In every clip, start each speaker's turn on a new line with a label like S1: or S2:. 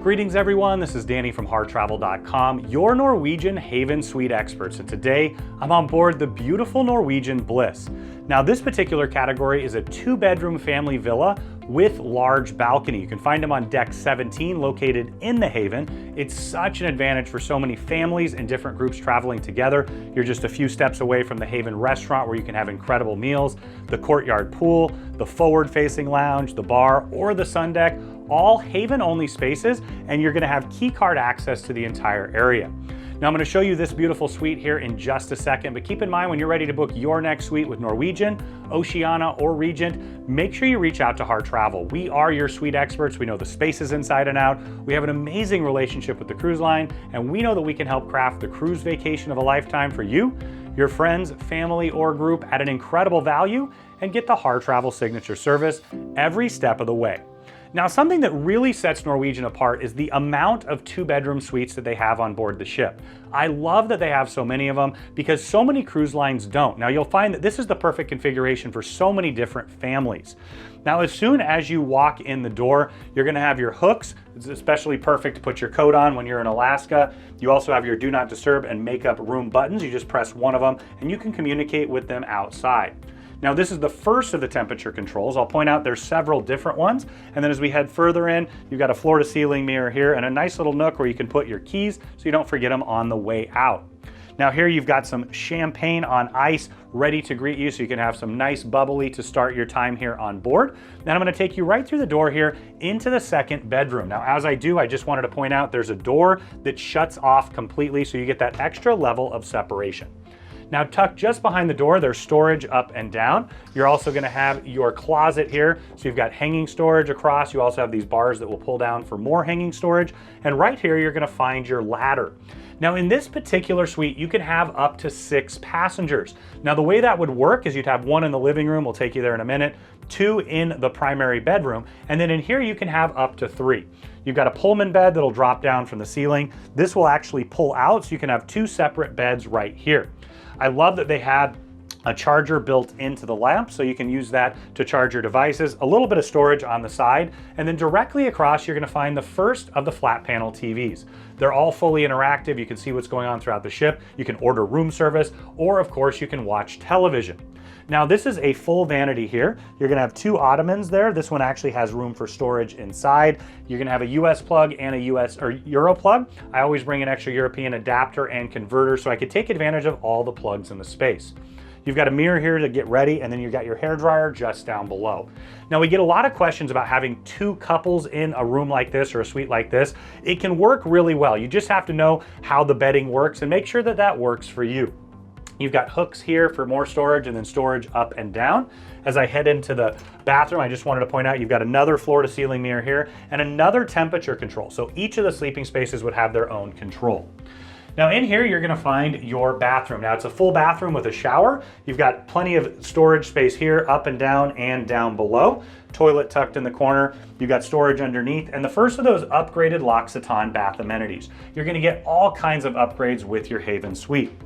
S1: Greetings everyone, this is Danny from HarTravel.com, your Norwegian Haven Suite experts, and today I'm on board the beautiful Norwegian Bliss. Now this particular category is a 2-bedroom family villa with large balcony. You can find them on deck 17 located in the Haven. It's such an advantage for so many families and different groups traveling together. You're just a few steps away from the Haven restaurant where you can have incredible meals, the courtyard pool, the forward-facing lounge, the bar, or the sun deck, all Haven-only spaces, and you're gonna have key card access to the entire area. Now I'm going to show you this beautiful suite here in just a second, but keep in mind when you're ready to book your next suite with Norwegian, Oceania, or Regent, make sure you reach out to Hart Travel. We are your suite experts. We know the spaces inside and out. We have an amazing relationship with the cruise line, and we know that we can help craft the cruise vacation of a lifetime for you, your friends, family, or group at an incredible value, and get the Hart Travel signature service every step of the way. Now, something that really sets Norwegian apart is the amount of 2-bedroom suites that they have on board the ship. I love that they have so many of them because so many cruise lines don't. Now, you'll find that this is the perfect configuration for so many different families. Now, as soon as you walk in the door, you're gonna have your hooks. It's especially perfect to put your coat on when you're in Alaska. You also have your do not disturb and makeup room buttons. You just press one of them and you can communicate with them outside. Now this is the first of the temperature controls. I'll point out there's several different ones. And then as we head further in, you've got a floor to ceiling mirror here and a nice little nook where you can put your keys so you don't forget them on the way out. Now here you've got some champagne on ice ready to greet you so you can have some nice bubbly to start your time here on board. Then I'm gonna take you right through the door here into the second bedroom. Now as I do, I just wanted to point out there's a door that shuts off completely so you get that extra level of separation. Now tucked just behind the door, there's storage up and down. You're also gonna have your closet here. So you've got hanging storage across. You also have these bars that will pull down for more hanging storage. And right here, you're gonna find your ladder. Now in this particular suite, you can have up to 6 passengers. Now the way that would work is you'd have 1 in the living room, we'll take you there in a minute, 2 in the primary bedroom, and then in here you can have up to 3. You've got a Pullman bed that'll drop down from the ceiling. This will actually pull out so you can have 2 separate beds right here. I love that they had a charger built into the lamp so you can use that to charge your devices, a little bit of storage on the side, and then directly across you're gonna find the first of the flat panel TVs. They're all fully interactive. You can see what's going on throughout the ship. You can order room service, or of course you can watch television. Now this is a full vanity here. You're gonna have 2 ottomans there. This one actually has room for storage inside. You're gonna have a US plug and a US or Euro plug. I always bring an extra European adapter and converter so I could take advantage of all the plugs in the space. You've got a mirror here to get ready, and then you've got your hairdryer just down below. Now we get a lot of questions about having 2 couples in a room like this or a suite like this. It can work really well. You just have to know how the bedding works and make sure that that works for you. You've got hooks here for more storage and then storage up and down. As I head into the bathroom, I just wanted to point out you've got another floor to ceiling mirror here and another temperature control. So each of the sleeping spaces would have their own control. Now in here, you're gonna find your bathroom. Now it's a full bathroom with a shower. You've got plenty of storage space here, up and down below. Toilet tucked in the corner. You've got storage underneath, and the first of those upgraded L'Occitane bath amenities. You're gonna get all kinds of upgrades with your Haven suite.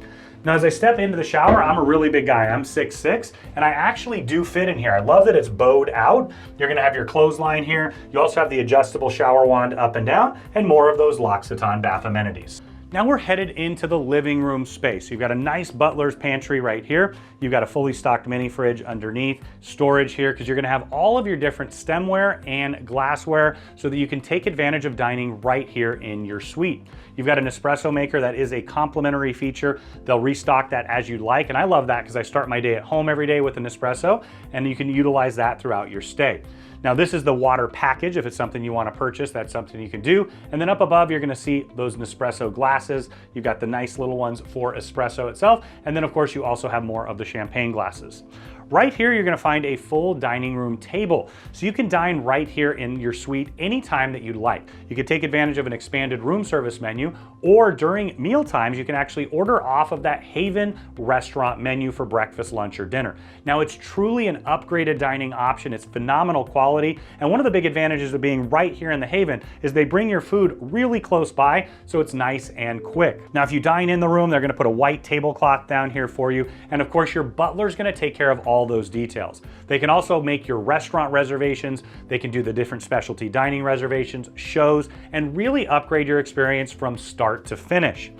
S1: Now as I step into the shower, I'm a really big guy. I'm 6'6", and I actually do fit in here. I love that it's bowed out. You're gonna have your clothesline here. You also have the adjustable shower wand up and down, and more of those L'Occitane bath amenities. Now we're headed into the living room space. You've got a nice butler's pantry right here. You've got a fully stocked mini fridge underneath, storage here, because you're gonna have all of your different stemware and glassware so that you can take advantage of dining right here in your suite. You've got an espresso maker that is a complimentary feature. They'll restock that as you like, and I love that because I start my day at home every day with an espresso, and you can utilize that throughout your stay. Now this is the water package. If it's something you want to purchase, that's something you can do. And then up above, you're going to see those Nespresso glasses. You've got the nice little ones for espresso itself. And then of course, you also have more of the champagne glasses. Right here, you're gonna find a full dining room table. So you can dine right here in your suite anytime that you'd like. You could take advantage of an expanded room service menu, or during meal times, you can actually order off of that Haven restaurant menu for breakfast, lunch, or dinner. Now it's truly an upgraded dining option. It's phenomenal quality. And one of the big advantages of being right here in the Haven is they bring your food really close by, so it's nice and quick. Now, if you dine in the room, they're gonna put a white tablecloth down here for you. And of course, your butler's gonna take care of all all those details. They can also make your restaurant reservations, they can do the different specialty dining reservations, shows, and really upgrade your experience from start to finish.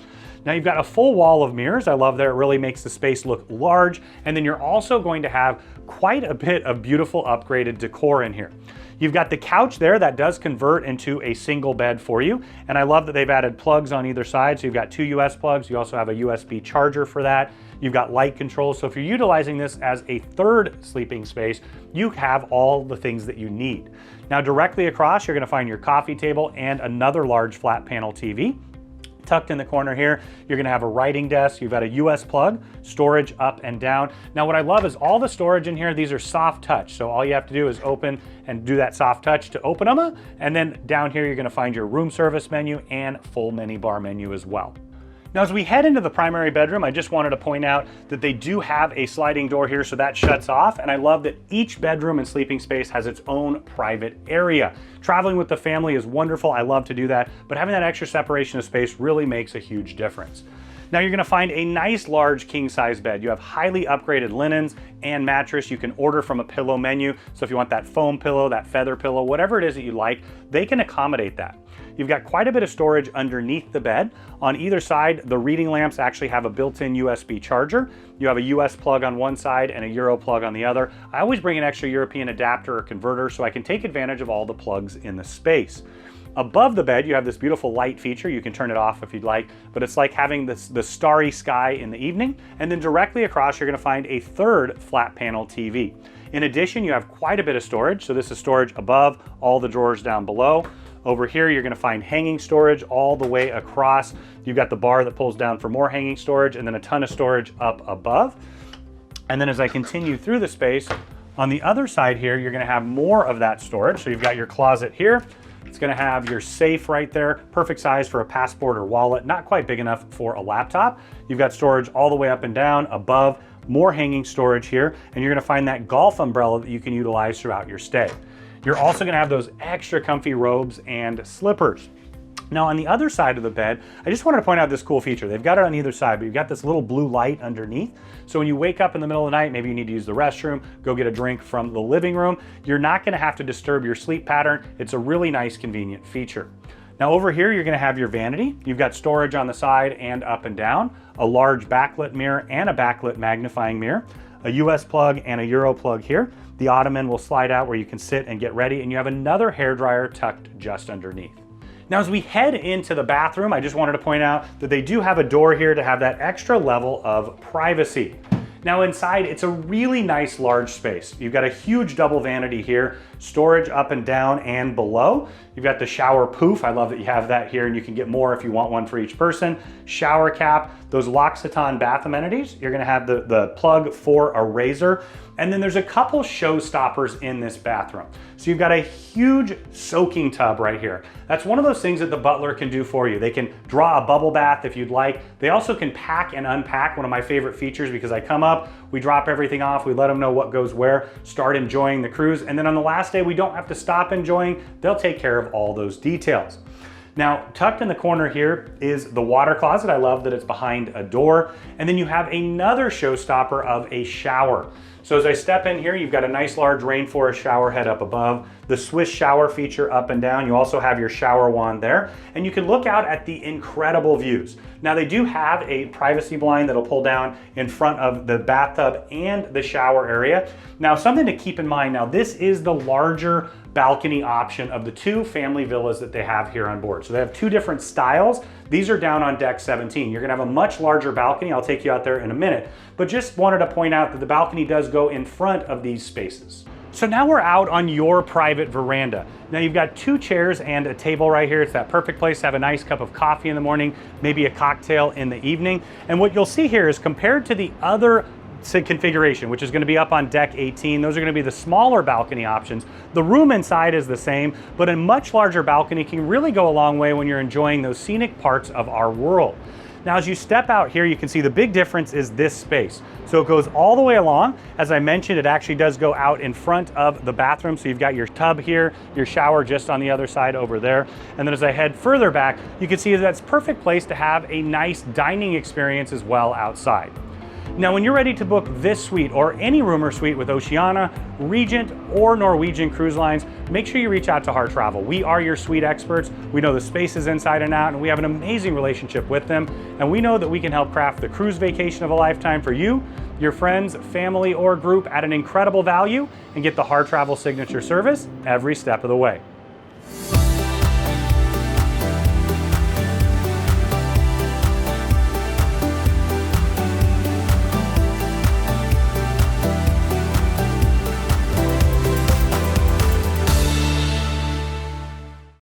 S1: Now you've got a full wall of mirrors. I love that it really makes the space look large. And then you're also going to have quite a bit of beautiful upgraded decor in here. You've got the couch there that does convert into a single bed for you. And I love that they've added plugs on either side. So you've got 2 US plugs. You also have a USB charger for that. You've got light controls. So if you're utilizing this as a third sleeping space, you have all the things that you need. Now directly across, you're going to find your coffee table and another large flat panel TV. Tucked in the corner here, you're gonna have a writing desk. You've got a US plug, storage up and down. Now what I love is all the storage in here, these are soft touch. So all you have to do is open and do that soft touch to open them. And then down here, you're gonna find your room service menu and full mini bar menu as well. Now, as we head into the primary bedroom, I just wanted to point out that they do have a sliding door here, so that shuts off. And I love that each bedroom and sleeping space has its own private area. Traveling with the family is wonderful. I love to do that, but having that extra separation of space really makes a huge difference. Now you're gonna find a nice large king size bed. You have highly upgraded linens and mattress. You can order from a pillow menu. So if you want that foam pillow, that feather pillow, whatever it is that you like, they can accommodate that. You've got quite a bit of storage underneath the bed. On either side, the reading lamps actually have a built-in USB charger. You have a US plug on one side and a Euro plug on the other. I always bring an extra European adapter or converter so I can take advantage of all the plugs in the space. Above the bed, you have this beautiful light feature. You can turn it off if you'd like, but it's like having the starry sky in the evening. And then directly across, you're gonna find a third flat panel TV. In addition, you have quite a bit of storage. So this is storage above, all the drawers down below. Over here, you're gonna find hanging storage all the way across. You've got the bar that pulls down for more hanging storage and then a ton of storage up above. And then as I continue through the space, on the other side here, you're gonna have more of that storage. So you've got your closet here. It's gonna have your safe right there, perfect size for a passport or wallet, not quite big enough for a laptop. You've got storage all the way up and down, above, more hanging storage here, and you're gonna find that golf umbrella that you can utilize throughout your stay. You're also gonna have those extra comfy robes and slippers. Now on the other side of the bed, I just wanted to point out this cool feature. They've got it on either side, but you've got this little blue light underneath. So when you wake up in the middle of the night, maybe you need to use the restroom, go get a drink from the living room, you're not gonna have to disturb your sleep pattern. It's a really nice, convenient feature. Now over here, you're gonna have your vanity. You've got storage on the side and up and down, a large backlit mirror and a backlit magnifying mirror, a US plug and a Euro plug here. The ottoman will slide out where you can sit and get ready, and you have another hairdryer tucked just underneath. Now, as we head into the bathroom, I just wanted to point out that they do have a door here to have that extra level of privacy. Now inside, it's a really nice large space. You've got a huge double vanity here, storage up and down and below. You've got the shower poof. I love that you have that here and you can get more if you want one for each person. Shower cap, those L'Occitane bath amenities. You're gonna have the plug for a razor. And then there's a couple showstoppers in this bathroom. So you've got a huge soaking tub right here. That's one of those things that the butler can do for you. They can draw a bubble bath if you'd like. They also can pack and unpack, one of my favorite features, because I come up, we drop everything off, we let them know what goes where, start enjoying the cruise, and then on the last day we don't have to stop enjoying. They'll take care of all those details. Now, tucked in the corner here is the water closet. I love that it's behind a door. And then you have another showstopper of a shower. So as I step in here, you've got a nice large rainforest shower head up above, the Swiss shower feature up and down. You also have your shower wand there, and you can look out at the incredible views. Now they do have a privacy blind that'll pull down in front of the bathtub and the shower area. Now something to keep in mind, now this is the larger balcony option of the two family villas that they have here on board. So they have two different styles. These are down on deck 17. You're gonna have a much larger balcony. I'll take you out there in a minute, but just wanted to point out that the balcony does go in front of these spaces. So now we're out on your private veranda. Now you've got two chairs and a table right here. It's that perfect place to have a nice cup of coffee in the morning, maybe a cocktail in the evening. And what you'll see here is compared to the other configuration, which is going to be up on deck 18. Those are going to be the smaller balcony options. The room inside is the same, but a much larger balcony can really go a long way when you're enjoying those scenic parts of our world. Now, as you step out here, you can see the big difference is this space. So it goes all the way along. As I mentioned, it actually does go out in front of the bathroom. So you've got your tub here, your shower just on the other side over there. And then as I head further back, you can see that's a perfect place to have a nice dining experience as well outside. Now, when you're ready to book this suite or any room or suite with Oceania, Regent, or Norwegian Cruise Lines, make sure you reach out to Hart Travel. We are your suite experts. We know the spaces inside and out, and we have an amazing relationship with them. And we know that we can help craft the cruise vacation of a lifetime for you, your friends, family, or group at an incredible value, and get the Hart Travel signature service every step of the way.